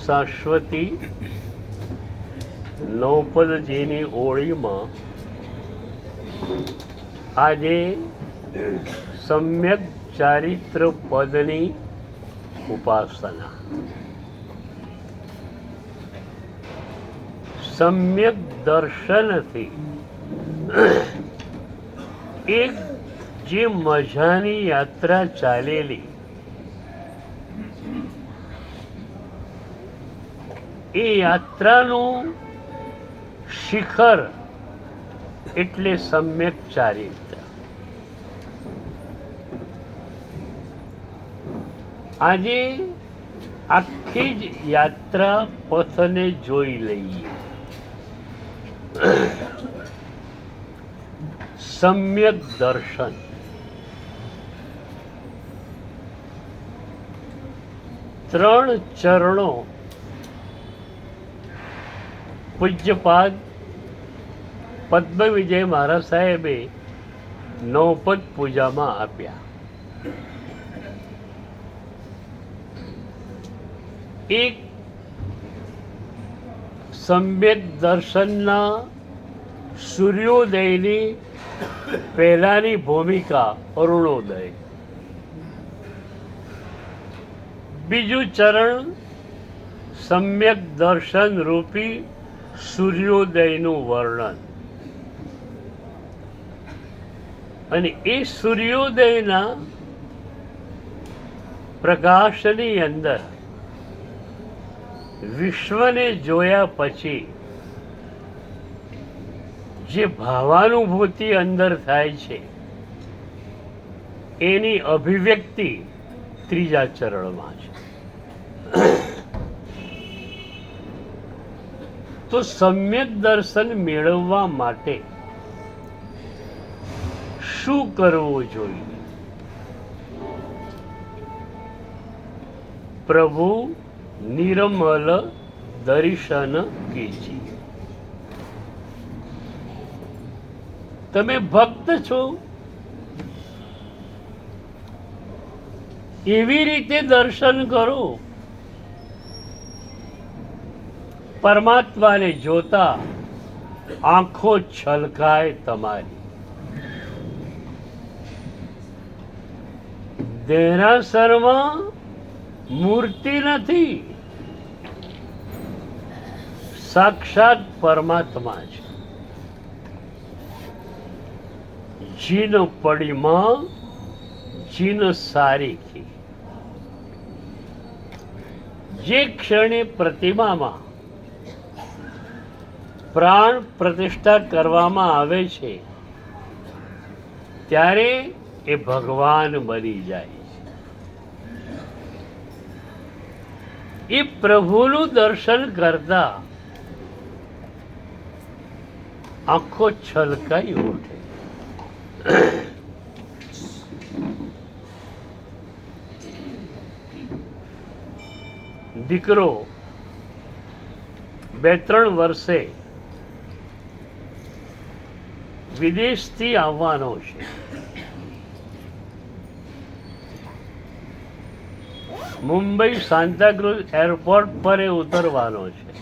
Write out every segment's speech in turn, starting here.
શાશ્વતી નૌપદજીની ઓળીમાં આજે સમ્યક ચારિત્ર પદની ઉપાસના, સમ્યક દર્શનથી એક જે મજાની યાત્રા ચાલેલી એ યાત્રાનું શિખર એટલે સમ્યક ચારિત્ર. આજે આખી જ યાત્રા પથને જોઈ લઈએ. સમ્યક દર્શન, ત્રણ ચરણો પૂજ્યપાદ પદ્મ વિજય મહારાજ સાહેબે નૌપદ પૂજામાં આપ્યા. એક સમ્યક દર્શનના સૂર્યોદયની પહેલાની ભૂમિકા અરુણોદય, બીજું ચરણ સમ્યક દર્શન રૂપી સૂર્યોદયનું વર્ણન, અને એ સૂર્યોદયના પ્રકાશની અંદર વિશ્વને જોયા પછી જે ભાવાનુભૂતિ અંદર થાય છે એની અભિવ્યક્તિ ત્રીજા ચરણમાં છે. તો સમ્યક દર્શન મેળવવા માટે શું કરવું જોઈએ? પ્રભુ નિર્મલ દર્શન કીજીએ. તમે ભક્ત છો, એવી રીતે દર્શન કરો. પરમાત્માને જોતા આંખો છલકાય તમારી. દેરાસરમાં મૂર્તિ નથી, સાક્ષાત પરમાત્મા છે. જીન પડીમાં જીન સારીખી. જે ક્ષણે પ્રતિમામાં પ્રાણ પ્રતિષ્ઠા કરવામાં આવે છે ત્યારે એ ભગવાન બની જાય છે. એ પ્રભુનું દર્શન કરતા આંખો છલકાઈ ઉઠે. દીકરો 2-3 વર્ષે વિદેશથી આવવાનો છે. મુંબઈ સાંતાક્રુઝ એરપોર્ટ પર એ ઉતરવાનો છે.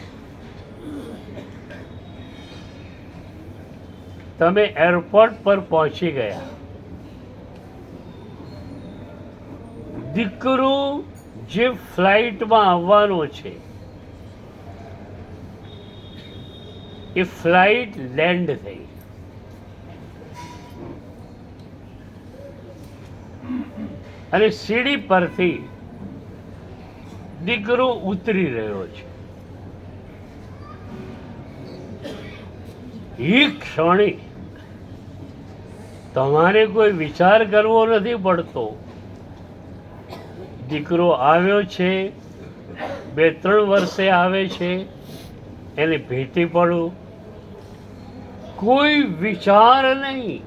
તમે એરપોર્ટ પર પહોંચી ગયા. દીકરો જે ફ્લાઇટમાં આવવાનો છે એ ફ્લાઇટ લેન્ડ થઈ. અને સીડી પરથી દીકરો ઉતરી રહ્યો છે. એ ક્ષણે તમારે કોઈ વિચાર કરવો નથી પડતો. દીકરો આવ્યો છે, 2-3 વર્ષે આવે છે, એને ભેટી પડું, કોઈ વિચાર નહીં.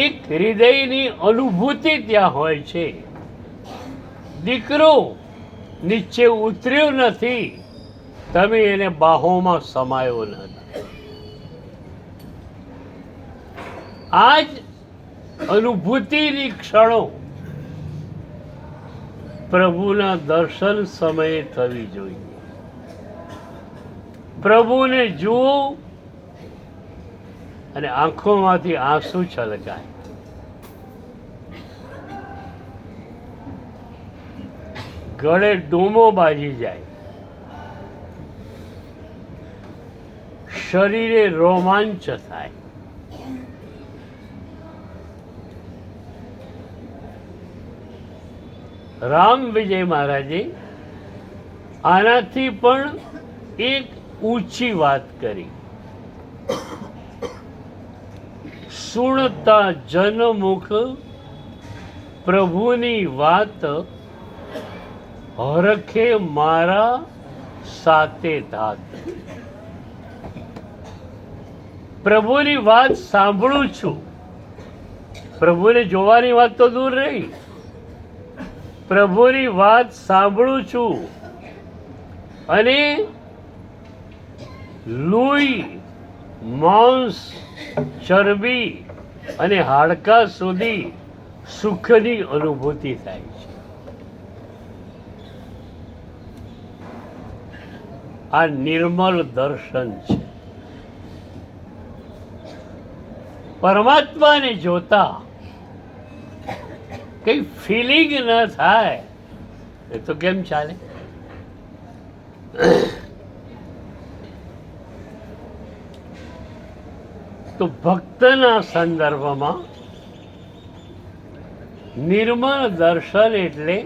એક હૃદયની અનુભૂતિ ત્યાં હોય છે. દીકરો નીચે ઉતર્યો નથી, તમે એને બાહોમાં સમાયો નથી. આ જ અનુભૂતિની ક્ષણો પ્રભુના દર્શન સમયે થવી જોઈએ. પ્રભુને જુઓ અને આંખોમાંથી આંસુ છલકાય. ગળે ડૂમો બાજી જાય, શરીરે રોમાંચ થાય. રામ વિજય મહારાજે આનાથી પણ એક ઊંચી વાત કરી. સુણતા જનમુખ પ્રભુની વાત, હરખે મારા સાતે ધાત. પ્રભુની વાત સાંભળું છું. પ્રભુને જોવાની વાત તો દૂર રહી, પ્રભુની વાત સાંભળું છું અને લોહી, માંસ, ચરબી અને હાડકા સુધી સુખની અનુભૂતિ થાય છે. આ નિર્મળ દર્શન છે. પરમાત્માને જોતા કઈ ફિલિંગ ન થાય એ તો કેમ ચાલે? તો ભક્તના સંદર્ભમાં નિર્મળ દર્શન એટલે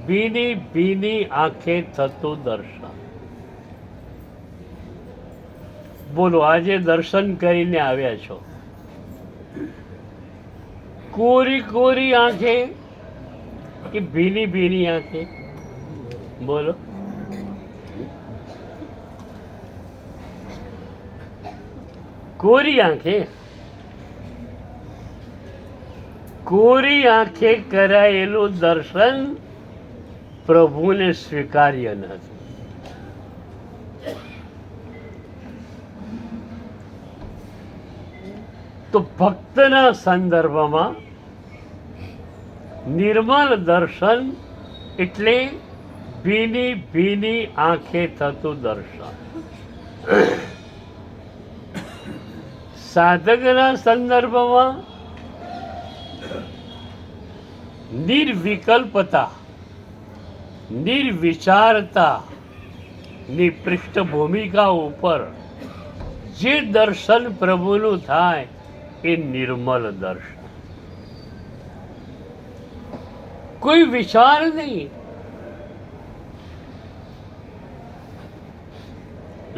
ભીની ભીની આંખે થતું દર્શન. બોલો, આજે દર્શન કરીને આવ્યા છો, કોરી કોરી આંખે કે ભીની ભીની આંખે? બોલો. કોરી આંખે. કોરી આંખે કરાયેલું દર્શન પ્રભુને સ્વીકાર્ય નથી. તો ભક્તના સંદર્ભમાં નિર્મળ દર્શન એટલે ભીની ભીની આંખે થતું દર્શન. સાધકના સંદર્ભમાં નિર્વિકલ્પતા, નિર્વિચારતા ની પૃષ્ઠભૂમિકા ઉપર જે દર્શન પ્રભુનું થાય એ નિર્મળ દર્શન. કોઈ વિચાર નહીં.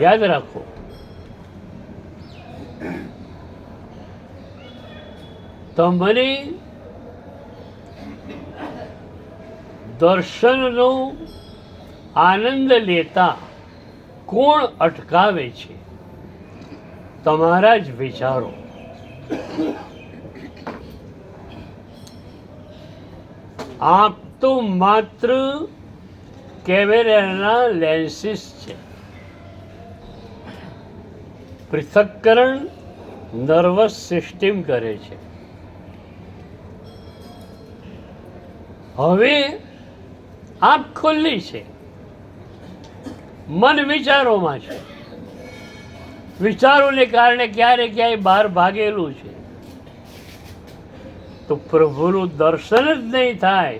યાદ રાખો, તમને દર્શનનો આનંદ લેતા કોણ અટકાવે છે? તમારા જ વિચારો. આંખ તો માત્ર કેમેરાના લેન્સીસ છે. પૃથક્કરણ નર્વસ સિસ્ટમ કરે છે. હવે આંખ ખુલ્લી છે, મન વિચારોમાં છે. વિચારોને કારણે ક્યારે ક્યાંય બહાર ભાગેલું છે. તો પ્રભુનું દર્શન જ નહીં થાય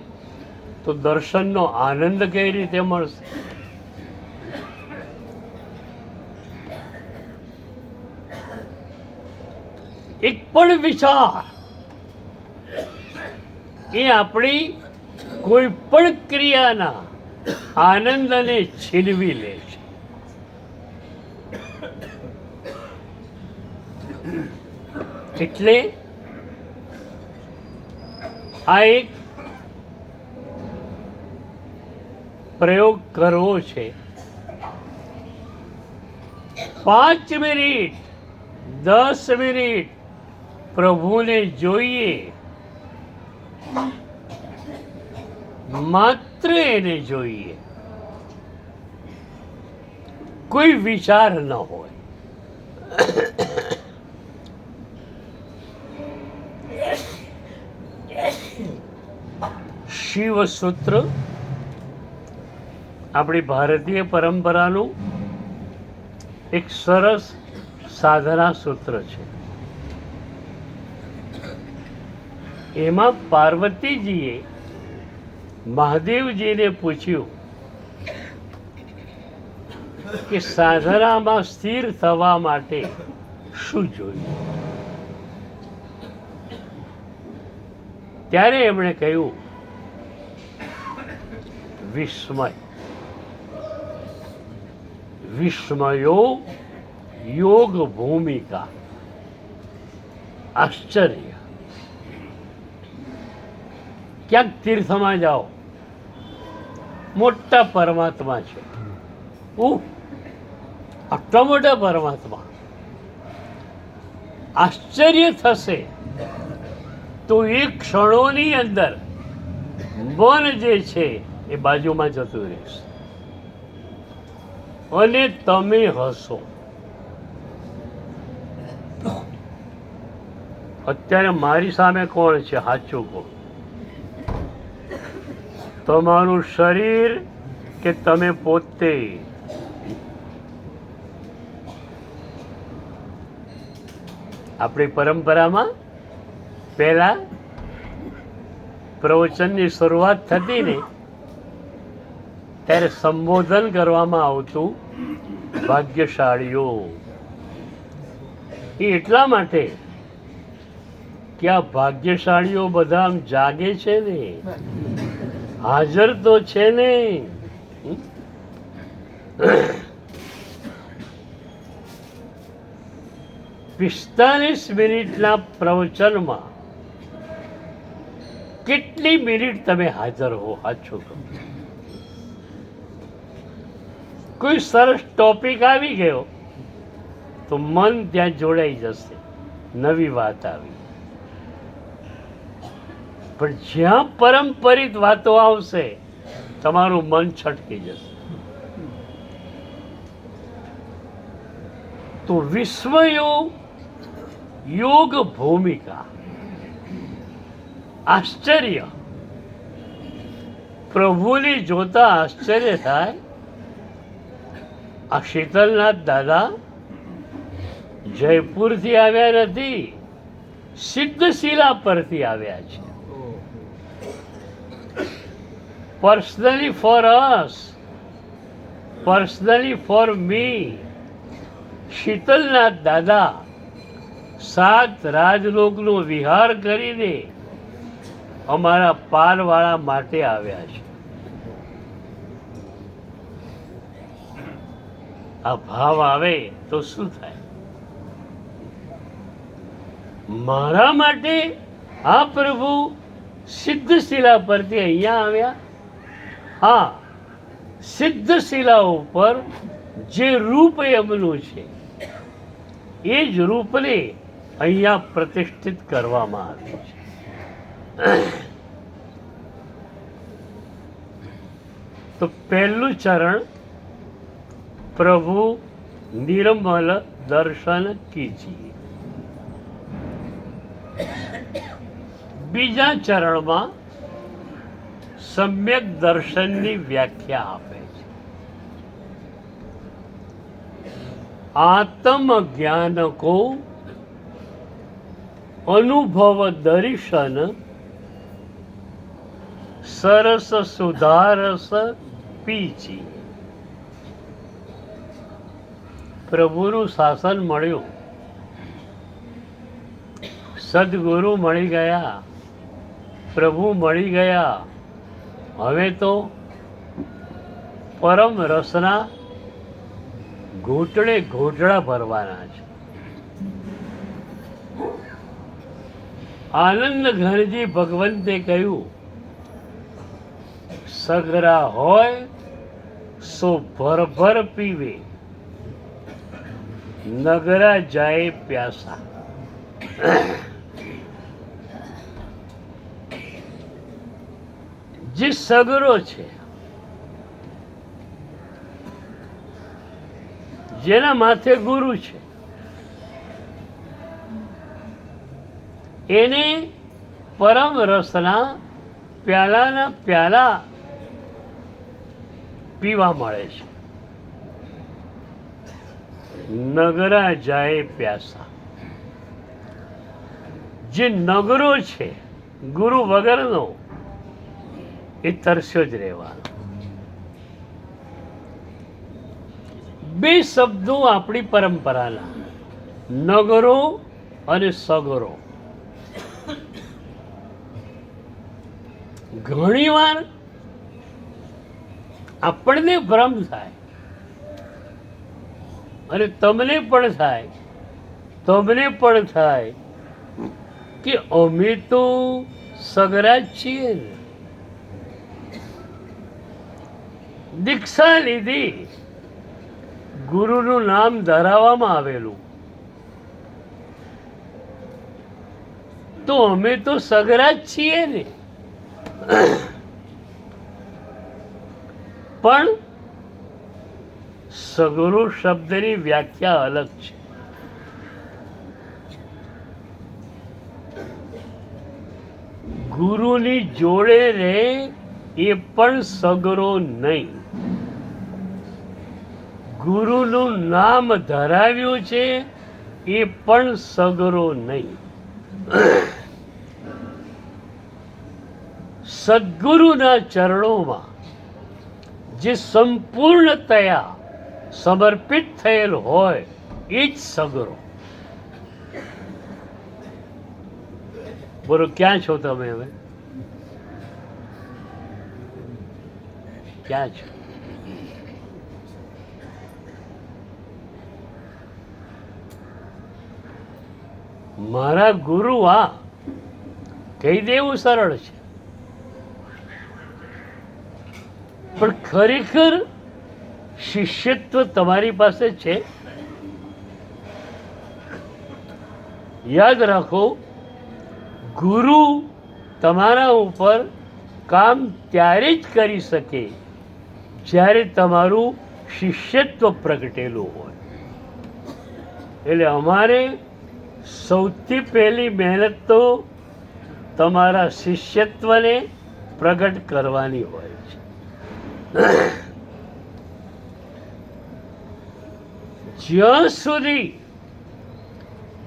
તો દર્શનનો આનંદ કઈ રીતે મળશે? એક પણ વિચાર એ આપણી કોઈ પણ ક્રિયાના આનંદને છીનવી લે છે. એટલે આ એક પ્રયોગ કરવો છે. 5 મિનિટ 10 મિનિટ પ્રભુને જોઈએ, માત્ર એને જોઈએ, કોઈ વિચાર ન હોય. શિવસૂત્ર આપણી ભારતીય પરંપરાનું એક સરસ સાધના સૂત્ર છે. એમાં પાર્વતીજીએ મહાદેવજીને પૂછ્યું કે સાધનામાં સ્થિર થવા માટે શું જોઈએ? ત્યારે એમણે કહ્યું વિસ્મય. વિસ્મયો યોગ ભૂમિકા. આશ્ચર્ય. ક્યાંક તીર્થમાં જાઓ, મોટા પરમાત્મા છે, આટલા મોટા પરમાત્મા, આશ્ચર્ય થશે તો એક ક્ષણોની અંદર મન જે છે એ બાજુમાં જતું રહેશે અને તમે હસો. અત્યારે મારી સામે કોણ છે? સાચું કહો, તમારું શરીર કે તમે પોતે? આપણી પરંપરામાં પહેલા પ્રવચનની શરૂઆત થતી ને ત્યારે સંબોધન કરવામાં આવતું ભાગ્યશાળીઓ. એ એટલા માટે કે આ ભાગ્યશાળીઓ બધા આમ જાગે છે ને, હાજર તો છે ને. 45 મિનિટના પ્રવચનમાં કેટલી મિનિટ તમે હાજર હો? સાચું કહો. કોઈ સરસ ટોપિક આવી ગયો તો મન ત્યાં જોડાઈ જશે, નવી વાત આવી. પણ જ્યાં પરંપરિત વાતો આવશે તમારું મન છટકી જશે. તો વિસ્મયો યોગ ભૂમિકા. આશ્ચર્ય. પ્રભુને જોતા આશ્ચર્ય થાય. આ શીતલનાથ દાદા જયપુરથી આવ્યા નથી, સિદ્ધશિલા પરથી આવ્યા છે. Personally for us, personally for me. Shitalnath દાદા 7 રાજલોકનો વિહાર કરીને અમારા પારવાળા માટે આવ્યા છે. આ ભાવ આવે તો શું થાય? મારા માટે આ પ્રભુ સિદ્ધશિલા પરથી અહીંયા આવ્યા. હા, સિદ્ધશિલા ઉપર જે રૂપ એમનું છે એ જ રૂપને અહીંયા પ્રતિષ્ઠિત કરવામાં આવ્યું છે. તો પહેલું ચરણ, પ્રભુ નિર્મલ દર્શન કીજીએ. બીજા ચરણમાં સમ્યક દર્શનની વ્યાખ્યા આપે છે. આત્મ જ્ઞાન કો અનુભવ દર્શન સરસ સુધારસ પીચી. પ્રભુનું શાસન મળ્યું, સદગુરુ મળી ગયા, પ્રભુ મળી ગયા. હવે તો પરમ રસના ઘૂંટડે ઘૂંટડા ભરવાના છે. આનંદ ઘનજી ભગવંતે કહ્યું, સગરા હોય સો ભરભર પીવે, નગરા જાય પ્યાસા. જે સગરો છે, જેના માથે ગુરુ છે, એને પરમ રસના પ્યાલાના પ્યાલા પીવા મળે છે. નગરા જાય પ્યાસા. જે નગરો છે ગુરુ વગરનો એ તરસ્યો જ રહેવાનો. બે શબ્દો આપણી પરંપરાના, નગરો અને સગરો. ઘણીવાર આપણને ભ્રમ થાય અને તમને પણ થાય કે અમે તો સગરા જ છીએ ને. દીક્ષા લીધી, ગુરુનું નામ ધરાવવામાં આવેલું, તો અમે તો સગરા જ છીએ ને. પણ સગરો શબ્દની વ્યાખ્યા અલગ છે. ગુરુની જોડે રહે એ પણ સગરો નહીં. ગુરુનું નામ ધરાવ્યું છે એ પણ સગરો નહીં. સદગુરુના ચરણોમાં જે સંપૂર્ણતયા સમર્પિત થયેલ હોય એ જ સગરો. બોલો, ક્યાં છો તમે હવે? ક્યાં છો? મારા ગુરુ આ કહી દેવું સરળ છે, પણ ખરેખર શિષ્યત્વ તમારી પાસે છે. યાદ રાખો, ગુરુ તમારા ઉપર કામ ત્યારે જ કરી શકે જ્યારે તમારું શિષ્યત્વ પ્રગટેલું હોય. એટલે અમારે સૌથી પહેલી મહેનત તો તમારા શિષ્યત્વને પ્રગટ કરવાની હોય છે. જ્યાં સુધી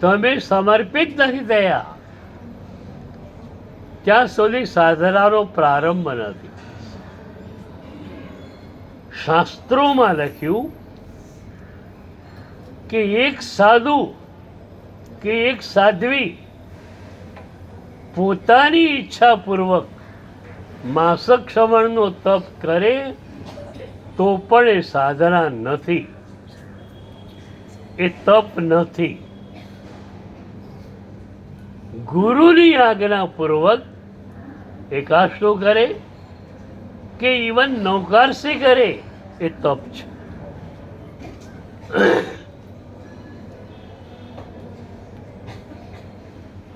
તમે સમર્પિત નથી થયા ત્યાં સુધી સાધનાનો પ્રારંભ નથી. શાસ્ત્રોમાં લખ્યું કે એક સાધુ કે એક સાધ્વી પોતાની ઈચ્છાપૂર્વક માસક શ્રવણનો તપ કરે તો પણ એ સાધના નથી, એ તપ નથી. ગુરુની આજ્ઞાપૂર્વક એકાશો કરે કે ઇવન નૌકારસી કરે એ તપ છે.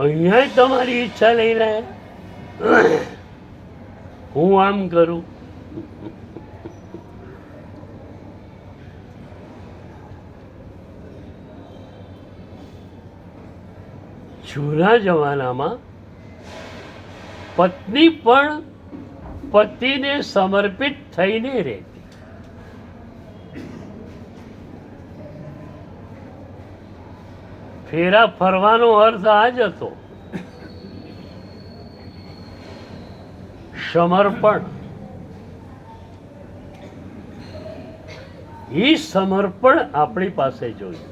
અહીંયા તમારી ઈચ્છા લઈ રહ્યા, હું આમ કરું. જૂના જમાનામાં પત્ની પણ પતિને સમર્પિત થઈને રહેતી. ફેરા ફરવાનો અર્થ આ જ હતો, સમર્પણ. એ સમર્પણ આપણી પાસે જોઈએ.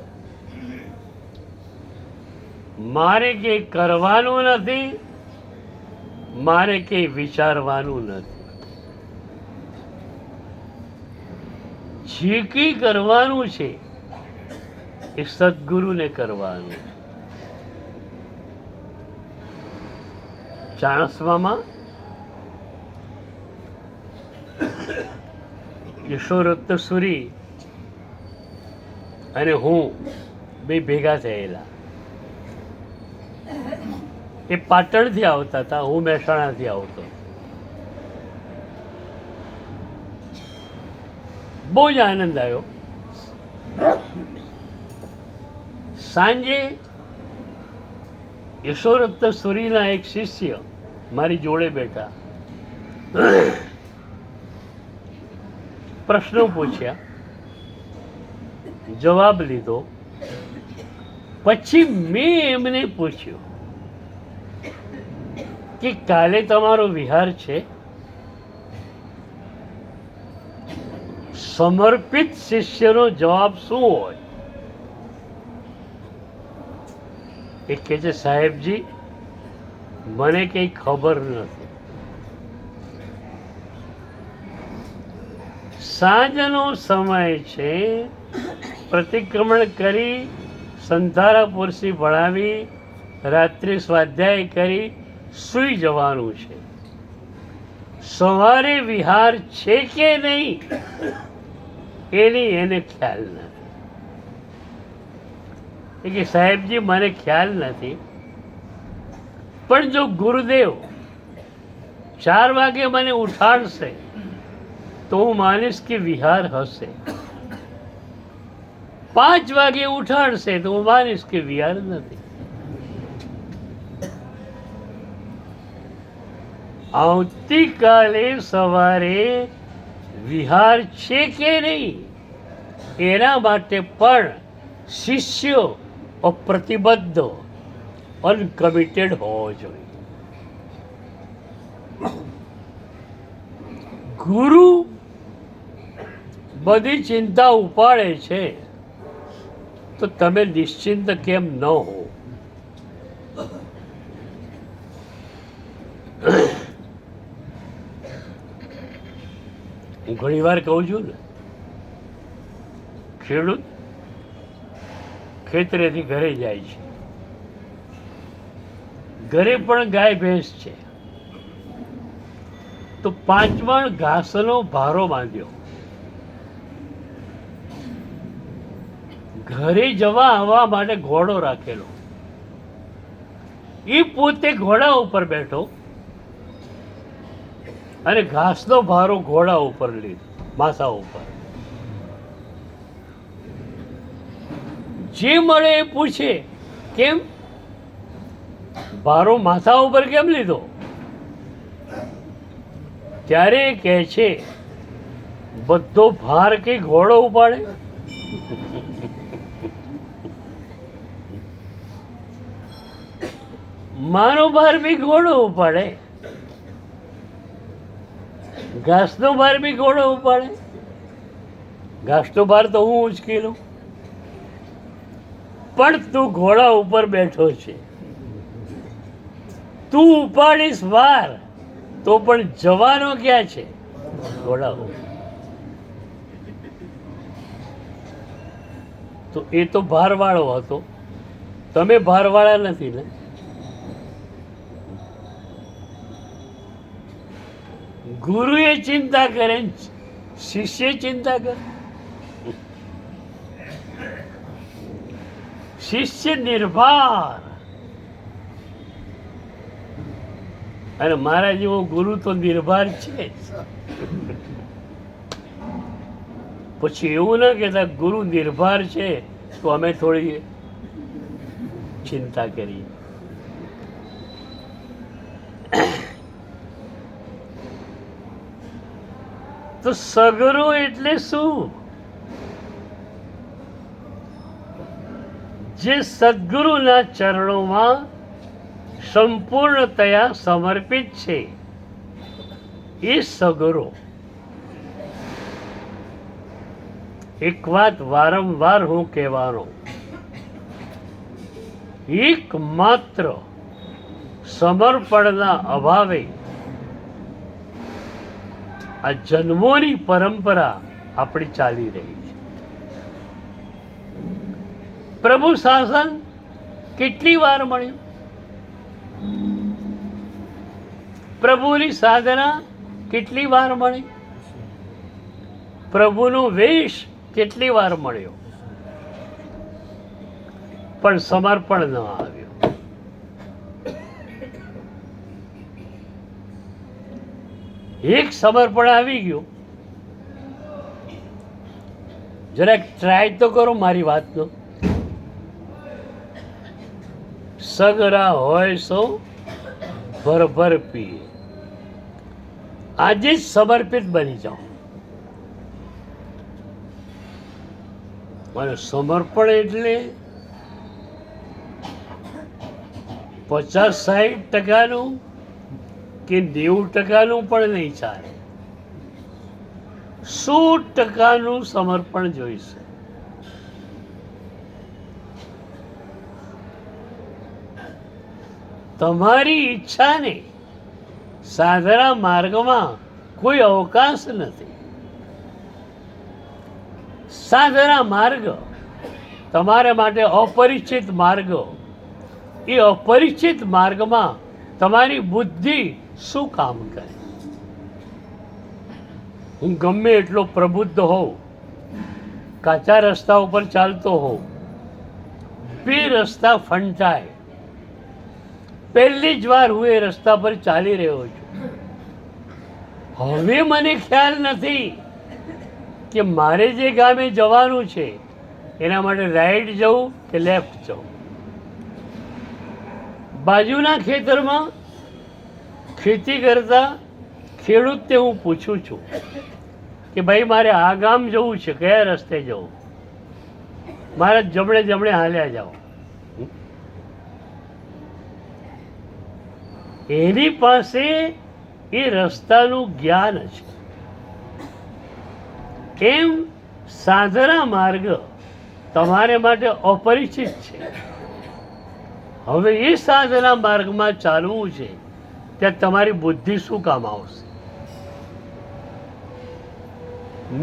મારે કે કરવાનું નથી, મારે કે વિચારવાનું નથી. જે કંઈ કરવાનું છે એ સદગુરુને કરવાનું. ચાણસ્મામાં યશોરત્ન સુરી અને હું બે ભેગા થયેલા. એ પાટણથી આવતા હતા, હું મહેસાણાથી આવતો. બહુ જ આનંદ આવ્યો. સાંજે યશોરત્ન સુરીના એક શિષ્ય મારી જોડે બેઠા. પ્રશ્નો પૂછ્યા, જવાબ લીધો. પછી મેં એમને પૂછ્યું કે કાલે તમારો વિહાર છે? સમર્પિત શિષ્યનો જવાબ શું હોય? એ કહે છે, સાહેબજી મને કંઈ ખબર નથી. સાંજનો સમય છે, પ્રતિક્રમણ કરી સંધારા પુરસી ભણાવી રાત્રિ સ્વાધ્યાય કરી સૂઈ જવાનું છે. સવારે વિહાર છે કે નહીં એની એને ખ્યાલ નથી. એ કે સાહેબજી મને ખ્યાલ નથી, પણ જો ગુરુદેવ 4 વાગે મને ઉઠાડશે તો હું માનીશ કે વિહાર હશે. 5 વાગે ઉઠાડશે તો હું માનીશ કે વિહાર નથી. આવતીકાલે સવારે વિહાર છે કે નહીં એના માટે પણ શિષ્યો અપ્રતિબદ્ધ, અનકમિટેડ હોવો જોઈએ. ગુરુ બધી ચિંતા ઉપાડે છે તો તમે નિશ્ચિંત કેમ ન હો? હું ઘણી વાર કહું છું ને, ખેડૂત ખેતરેથી ઘરે જાય છે, ઘરે પણ ગાય ભેંસ છે, તો 5 મણ ઘાસનો ભારો બાંધ્યો. ઘરે જવા આવવા માટે ઘોડો રાખેલો. એ પોતે ઘોડા ઉપર બેઠો અને ઘાસનો ભારો ઘોડા ઉપર લીધો, માથા ઉપર. જે મળે એ પૂછે, કેમ ભારો માથા ઉપર કેમ લીધો? ત્યારે કહે છે, બધો ભાર કઈ ઘોડો ઉપાડે? મારો ભાર બી ઘોડો ઉપાડે, ઘાસનો ભાર બી ઘોડો ઉપાડે. ઘાસનો ભાર તો હું ઉંચકી લઉં, પણ તું ઘોડા ઉપર બેઠો છે, તું ઉપાડીશ ભાર તો પણ જવાનો ક્યાં છે? ઘોડા ઉપર. તો એ તો ભારવાળો હતો, તમે ભારવાળા નથી ને? ગુરુએ ચિંતા કરે, શિષ્ય ચિંતા કરે. શિષ્ય નિર્ભાર, અને મારા જેવો ગુરુ તો નિર્ભાર છે. પછી એવું ના કહેતા ગુરુ નિર્ભાર છે તો અમે થોડી ચિંતા કરીએ. તો સગરો એટલે શું? જે સદગુરુના ચરણોમાં સંપૂર્ણતયા સમર્પિત છે એ સગરો. એક વાત વારંવાર હું કહેવાનો, એકમાત્ર સમર્પણના અભાવે આ જન્મોની પરંપરા આપણી ચાલી રહી છે. પ્રભુ શાસન કેટલી વાર મળ્યું? પ્રભુની સાધના કેટલી વાર મળી? પ્રભુનો વેશ કેટલી વાર મળ્યો? પણ સમર્પણ ન આવ્યું. એક સમર્પણ આવી ગયું. જરાક ટ્રાય તો કરો મારી વાતનો. સગરા હોય સો ભરભર પીએ. આજે જ સમર્પિત બની જાઓ. અને સમર્પણ એટલે 50-60% કે 90% પણ નહીં ચાલે. 100% સમર્પણ જોઈશે. તમારી ઈચ્છાને સાધના માર્ગમાં કોઈ અવકાશ નથી. સાધના માર્ગ તમારા માટે અપરિચિત માર્ગ. એ અપરિચિત માર્ગમાં તમારી બુદ્ધિ શું કામ કરે? હું ગમે એટલો પ્રબુદ્ધ હોઉં, કાચા રસ્તા ઉપર ચાલતો હોઉં, બે રસ્તા ફંટાય, પહેલી જ વાર હું એ રસ્તા પર ચાલી રહ્યો છું. હવે મને ખ્યાલ નથી કે મારે જે ગામે જવાનું છે એના માટે રાઈટ જવું કે લેફ્ટ જવું. બાજુના ખેતરમાં ખેતી કરતા ખેડૂતને હું પૂછું છું કે ભાઈ મારે આ ગામ જવું છે, કયા રસ્તે જવું? મારા જમણે જમણે હાલ્યા જાઓ. એની પાસે એ રસ્તાનું જ્ઞાન છે. એમ સાધના માર્ગ તમારે માટે અપરિચિત છે. હવે એ સાધના માર્ગમાં ચાલવું છે ત્યાં તમારી બુદ્ધિ શું કામ આવશે?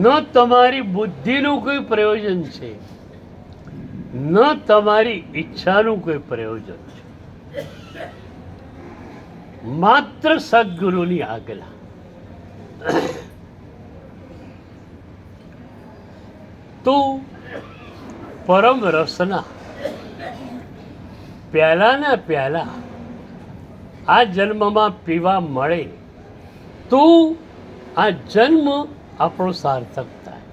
ન તમારી બુદ્ધિનું કોઈ પ્રયોજન છે, ન તમારી ઈચ્છાનું કોઈ પ્રયોજન છે. માત્ર સદગુરુની આજ્ઞા. તું પરમ રસના પ્યાલાના પ્યાલા આ જન્મમાં પીવા મળે તો આ જન્મ આપણો સાર્થક થાય.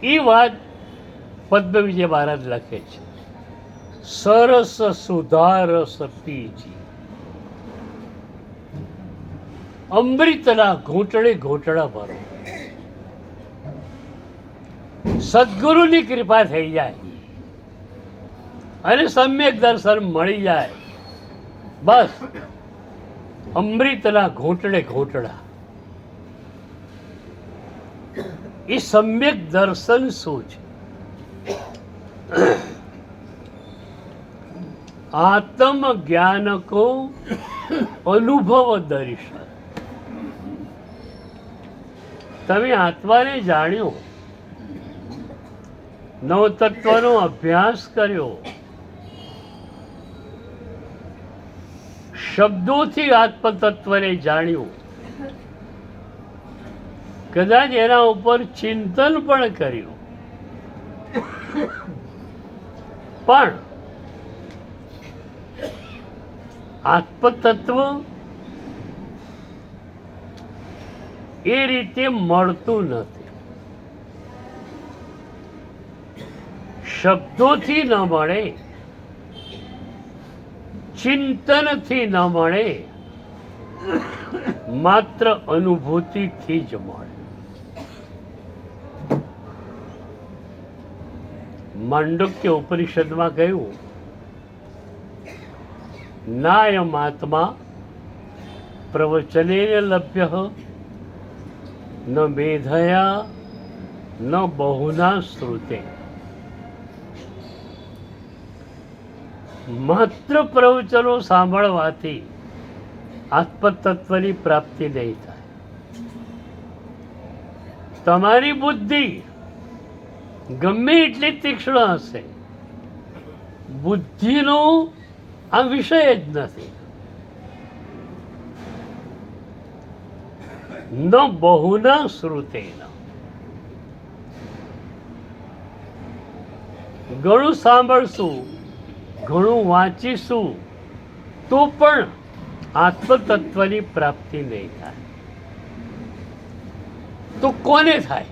એ વાત પદ્મ વિજય મહારાજ લખે છે. સરસ સુધારસ પીજી અમૃતના ઘૂંટડે ઘૂંટડા ભરો. સદગુરુની કૃપા થઈ જાય અને સમ્યક દર્શન મળી જાય, બસ અમૃતના ઘૂંટડે ઘૂંટડા. એ સમ્યક દર્શન શું છે? આત્મ જ્ઞાન કો અનુભવ દર્શન. તમે આત્માને જાણ્યો, નવતત્વનો અભ્યાસ કર્યો, શબ્દોથી આત્મતત્વને જાણ્યું, કદાચ એના ઉપર ચિંતન પણ કર્યું, પણ આત્મતત્વ એ રીતે મળતું નથી. શબ્દોથી ન મળે, ચિંતનથી ન મળે, માત્ર અનુભૂતિથી જ મળે. માંડુક્ય ઉપનિષદમાં કહ્યું, નાયમાત્મા પ્રવચનેન લભ્ય ન મેધયા ન બહુના શ્રુતે. માત્ર પ્રવચનો સાંભળવાથી આત્મતત્વની પ્રાપ્તિ નહીં થાય. તમારી બુદ્ધિ ગમે એટલી તીક્ષ્ણ હશે, બુદ્ધિનો આ વિષય જ નથી. ન બહુના શ્રુતેના. ઘણું સાંભળશું, ઘણું વાંચીશું તો પણ આત્મતત્વની પ્રાપ્તિ નહીં થાય. તો કોને થાય?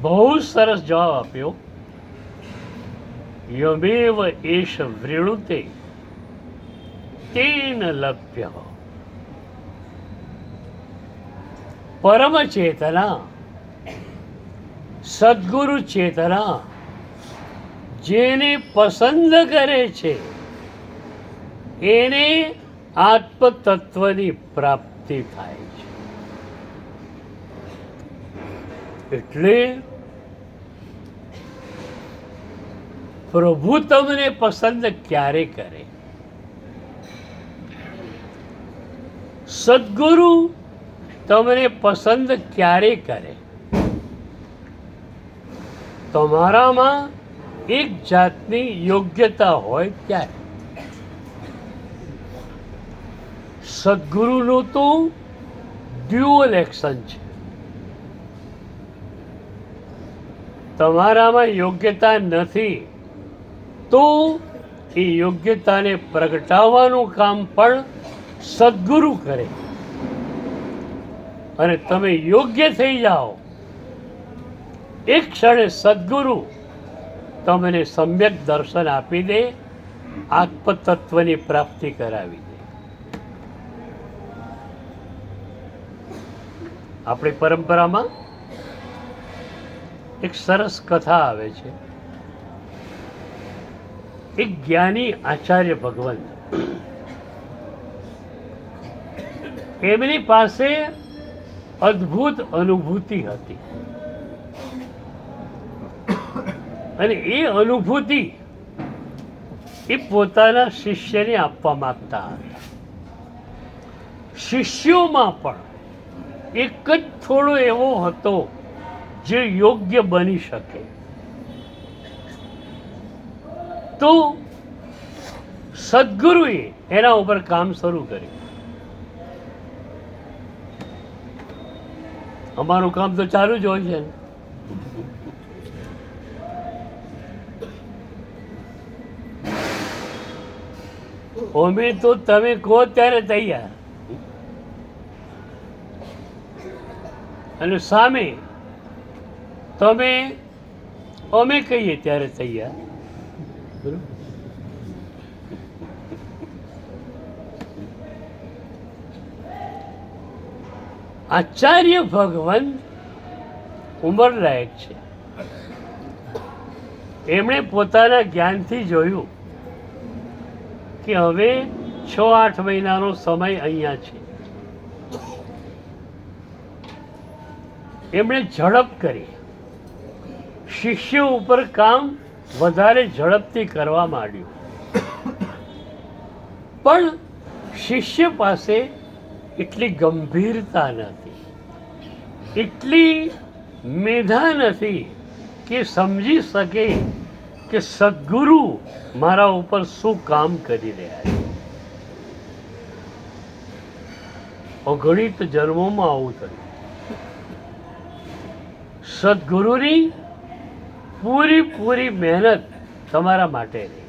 બહુ સરસ જવાબ આપ્યો. યમેવ એષ વૃણુતે તેન લભ્ય. પરમ ચેતના, સદગુરુ ચેતના જેને પસંદ કરે છે એને આત્મતત્વની પ્રાપ્તિ થાય છે. એટલે પ્રભુ તમને પસંદ ક્યારે કરે? સદગુરુ તમને પસંદ ક્યારે કરે? તમારામાં એક જાતની યોગ્યતા હોય ત્યારે. સદગુરુનું તો ડ્યુઅલ એક્શન છે. તમારામાં યોગ્યતા નથી તો એ યોગ્યતાને પ્રગટાવવાનું કામ પણ સદગુરુ કરે. અને તમે યોગ્ય થઈ જાઓ એક ક્ષણે સદગુરુ તમને સમ્યક દર્શન આપી દે, આત્મતત્વની પ્રાપ્તિ કરાવી દે. આપણી પરંપરામાં એક સરસ કથા આવે છે. એક જ્ઞાની આચાર્ય ભગવંત, એમની પાસે અદ્ભુત અનુભૂતિ હતી અને એ અનુભૂતિ એ પોતાના શિષ્યને આપવા માંગતા હતા. શિષ્યોમાં પણ એક જ થોડો એવો હતો જે યોગ્ય બની શકે. તો સદગુરુએ એના ઉપર કામ શરૂ કર્યું. અમારું કામ તો ચાલુ જ હોય છે ને. અમે તો તમે કહો ત્યારે તૈયાર, અને સામે તમે અમે કહીએ ત્યારે તૈયાર. આચાર્ય ભગવાન ઉંમરલાયક છે. એમણે પોતાના જ્ઞાનથી જોયું કે હવે 6-8 મહિનાનો સમય અહીંયા છે. એમણે ઝડપ કરી, શિષ્યો ઉપર કામ વધારે ઝડપથી કરવા માંડ્યું. પણ શિષ્ય પાસે એટલી ગંભીરતા નથી, એટલી મેધા નથી કે સમજી શકે કે સદગુરુ મારા ઉપર શું કામ કરી રહ્યા છે. અગણિત જન્મોમાં આવું થયું. સદગુરુની પૂરી મહેનત તમારા માટે રહી.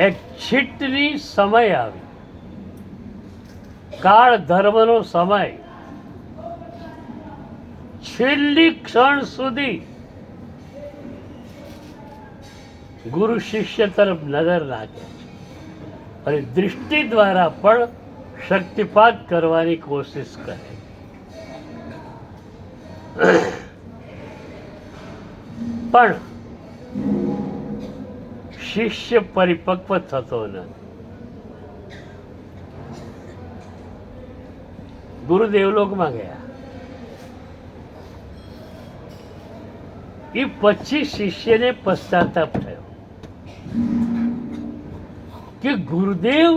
એક છીટની સમય આવી, કાળ ધર્મનો સમય. છેલ્લી ક્ષણ સુધી ગુરુ શિષ્ય તરફ નજર નાખે છે અને દૃષ્ટિ દ્વારા પણ શક્તિપાત કરવાની કોશિશ કરે. પણ શિષ્ય પરિપક્વ થતો નથી. ગુરુદેવલોકમાં ગયા. એ પછી શિષ્યને પશ્ચાતાપ થયો કે ગુરુદેવ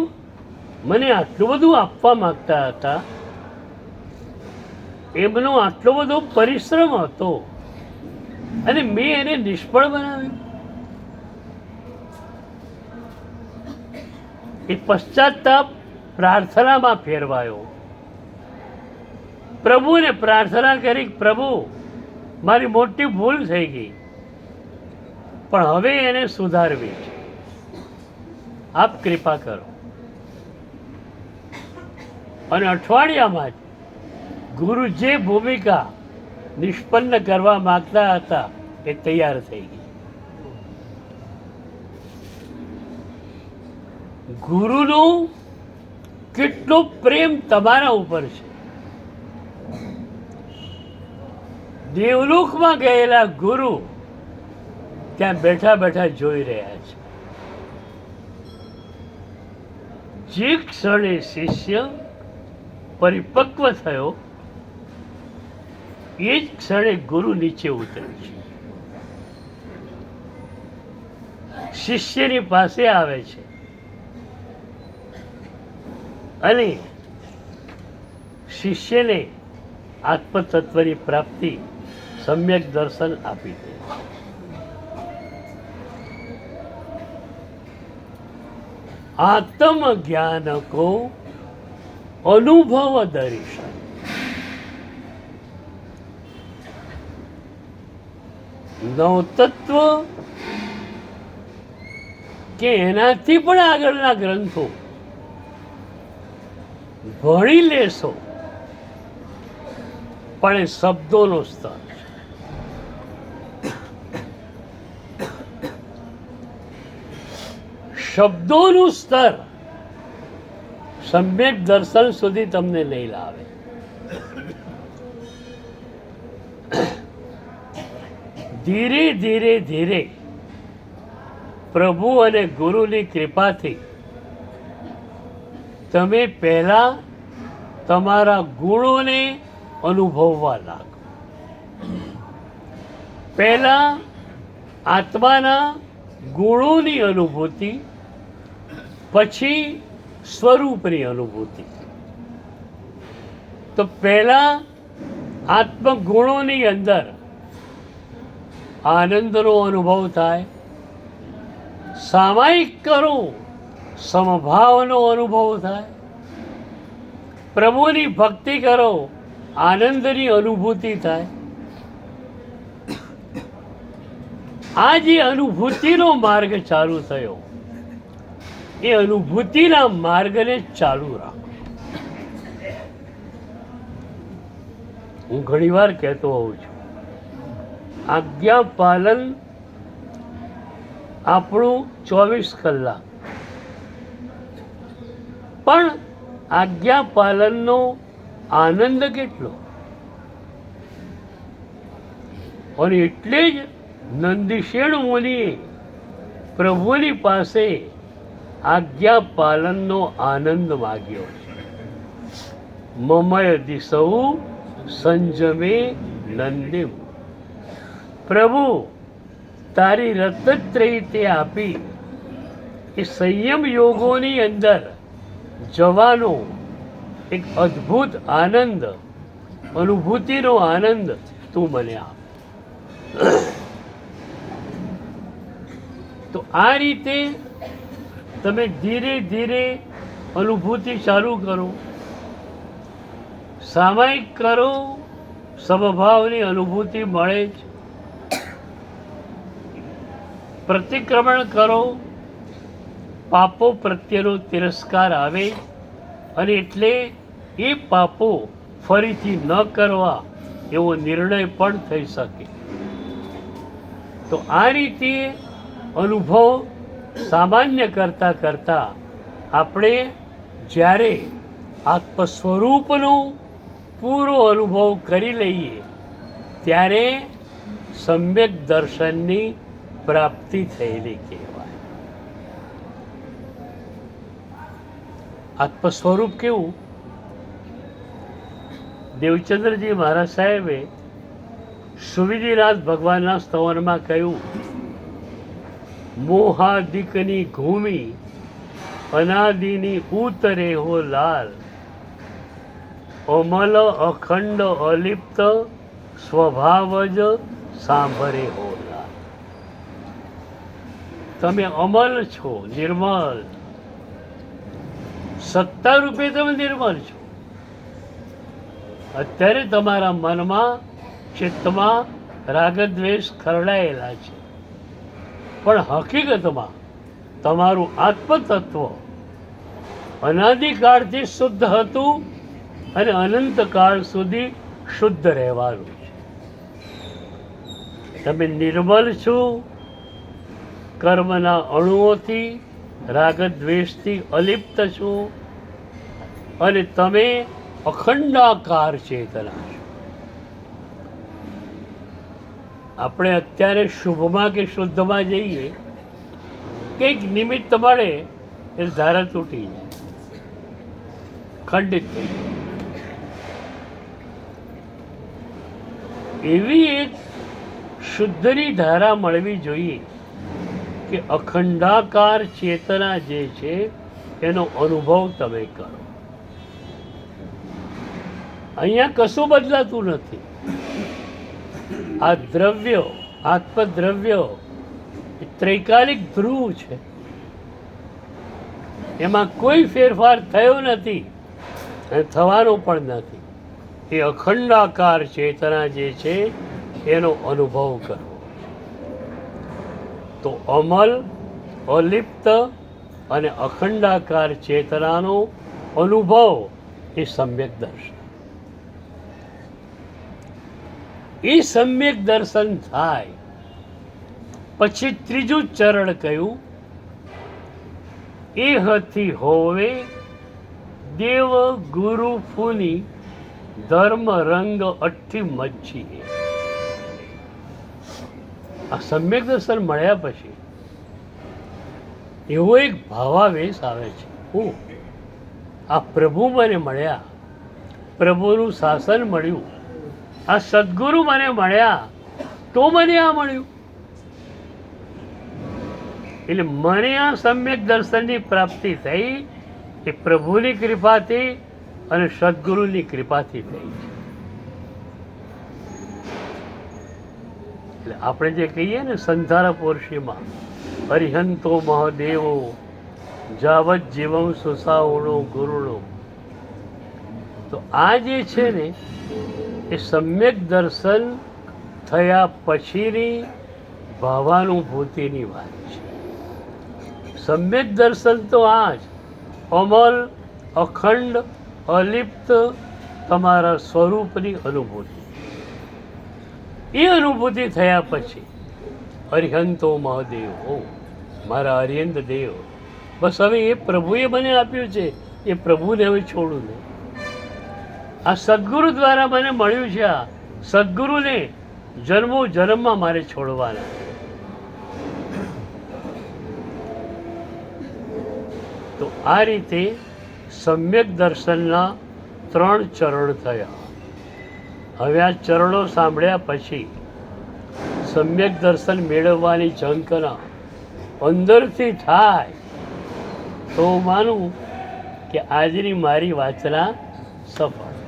મને આટલું બધું આપવા માંગતા હતા, એમનો આટલો બધો પરિશ્રમ હતો અને મેં એને નિષ્ફળ બનાવ્યું. એ પશ્ચાતાપ પ્રાર્થનામાં ફેરવાયો. પ્રભુને પ્રાર્થના કરી, પ્રભુ મારી મોટી ભૂલ થઈ ગઈ, પણ હવે એને સુધારવી છે, આપ કૃપા કરો. અને અઠવાડિયામાં જ ગુરુ જે ભૂમિકા નિષ્પન્ન કરવા માંગતા હતા એ તૈયાર થઈ ગઈ. ગુરુનો કેટલો પ્રેમ તમારા ઉપર છે. દેવલોકમાં ગયેલા ગુરુ ત્યાં બેઠા બેઠા જોઈ રહ્યા છે. જે ક્ષણે શિષ્ય પરિપક્વ થયો એ જ ક્ષણે ગુરુ નીચે ઉતરે છે. શિષ્યની પાસે આવે છે અને શિષ્યને આત્મતત્વની પ્રાપ્તિ સમ્યક દર્શન આપી દે. આત્મ જ્ઞાન કો અનુભવ દર્શન. નવતત્વ કે એનાથી પણ આગળના ગ્રંથો ભણી લેશો પણ એ શબ્દોનો સ્તર છે. શબ્દોનું સ્તર સમ્યક દર્શન સુધી તમને નહીં લાવે. ધીરે ધીરે ધીરે પ્રભુ અને ગુરુની કૃપાથી તમે પહેલા તમારા ગુણોને અનુભવવા લાગો. પહેલા આત્માના ગુણોની અનુભૂતિ, પછી સ્વરૂપની અનુભૂતિ. તો પહેલા આત્મગુણોની અંદર આનંદનો અનુભવ થાય. સામાયિક કરો સમભાવનો અનુભવ થાય. પ્રભુની ભક્તિ કરો આનંદની અનુભૂતિ થાય. આ જે અનુભૂતિનો માર્ગ ચાલુ થયો એ અનુભૂતિના માર્ગને ચાલુ રાખો. હું ઘણીવાર કહેતો હોઉં છું, આજ્ઞા પાલન આપણું 24 કલાક, પણ આજ્ઞા પાલનનો આનંદ કેટલો. અને એટલે જ નંદિશેણ મુનિએ પ્રભુની પાસે આજ્ઞા પાલનનો આનંદ માગ્યો છે. મમય દિશૌ સંજમે નંદિમ. પ્રભુ તારી રત્નત્રયી તે આપી એ સંયમ યોગોની અંદર જવાનો એક અદ્ભુત આનંદ, અનુભૂતિનો આનંદ તું મને આપ. તો આ રીતે તમે ધીરે ધીરે અનુભૂતિ ચાલુ કરો, સામાયિક કરો, સમભાવની અનુભૂતિ મળે જ. પ્રતિક્રમણ કરો, પાપો પ્રત્યેનો તિરસ્કાર આવે અને એટલે એ પાપો ફરીથી ન કરવા એવો નિર્ણય પણ થઈ શકે. તો આ રીતે અનુભવ સામાન્ય કરતાં કરતાં આપણે જ્યારે આત્મ સ્વરૂપનો પૂરો અનુભવ કરી લઈએ ત્યારે સમ્યક દર્શનની પ્રાપ્તિ થયેલી કહેવાય. આત્મ સ્વરૂપ કેવું? દેવચંદ્રજી મહારાજ સાહેબે સુવિધિનાથ ભગવાનના સ્તવનમાં કહ્યું, મોહાદિકની ઘૂમી અનાદિની ઉતરે હો લાલ, અમલ અખંડ અલિપ્ત સ્વભાવ જ સાંભરે હો લાલ. તમે અમલ છો, નિર્મલ, સત્તા રૂપે તમે નિર્મલ છો. અત્યારે તમારા મનમાં, ચિત્તમાં રાગદ્વેષ ખરડાયેલા છે, પણ હકીકતમાં તમારું આત્મતત્વ અનાદિકાળથી શુદ્ધ હતું અને અનંતકાળ સુધી શુદ્ધ રહેવાનું છે. તમે નિર્મલ છો, કર્મના અણુઓથી રાગદ્વેષથી અલિપ્ત છું અને તમે અખંડાકાર ચેતના છો. આપણે અત્યારે શુભમાં કે શુદ્ધમાં જઈએ, કંઈક નિમિત્ત મળે એ ધારા તૂટી જાય, ખંડિત થઈ જાય. એવી એક શુદ્ધની ધારા મળવી જોઈએ કે અખંડાકાર ચેતના જે છે એનો અનુભવ તમે કરો. અહીંયા કશું બદલાતું નથી. આ દ્રવ્યો, આત્મદ્રવ્યો એ ત્રૈકાલિક ધ્રુવ છે, એમાં કોઈ ફેરફાર થયો નથી અને થવાનો પણ નથી. એ અખંડાકાર ચેતના જે છે એનો અનુભવ કરો. તો અમલ, અલિપ્ત અને અખંડાકાર ચેતનાનો અનુભવ એ સમ્યક દર્શન. એ સમ્યક દર્શન થાય પછી ત્રીજું ચરણ કહ્યું, એ હથી હોવે દેવ ગુરુ ફૂની ધર્મ રંગ અઠ્ઠી મચ્છી. આ સમ્યક દર્શન મળ્યા પછી એવો એક ભાવાવેશ આવે છે, હું આ પ્રભુ મને મળ્યા, પ્રભુનું શાસન મળ્યું, આ સદગુરુ મને મળ્યા તો મને આ મળ્યું. એટલે મને આ સમ્યક દર્શનની પ્રાપ્તિ થઈ એ પ્રભુની કૃપાથી અને સદગુરુની કૃપાથી થઈ છે. એટલે આપણે જે કહીએ ને સંસાર પોર્શીમાં હરિહંતો મહાદેવો જાવત જીવમ સુસાવણો ગુરુનો, તો આ જે છે ને એ સમ્યક દર્શન થયા પછીની ભાવાનુભૂતિની વાત છે. સમ્યક દર્શન તો આ જ અમલ, અખંડ, અલિપ્ત તમારા સ્વરૂપની અનુભૂતિ. એ અનુભૂતિ થયા પછી હરિહંતો મહાદેવ, હો મારા હરિહંત દેવ, બસ હવે એ પ્રભુએ મને આપ્યું છે એ પ્રભુને હવે છોડું નહીં. આ સદગુરુ દ્વારા મને મળ્યું છે, આ સદગુરુને જન્મો જન્મમાં મારે છોડવાના. તો આ રીતે સમ્યક દર્શનના 3 ચરણ થયા. હવે આ ચરણો સાંભળ્યા પછી સમ્યક દર્શન મેળવવાની ઝંખના અંદરથી થાય તો માનું કે આજની મારી વાચના સફળ.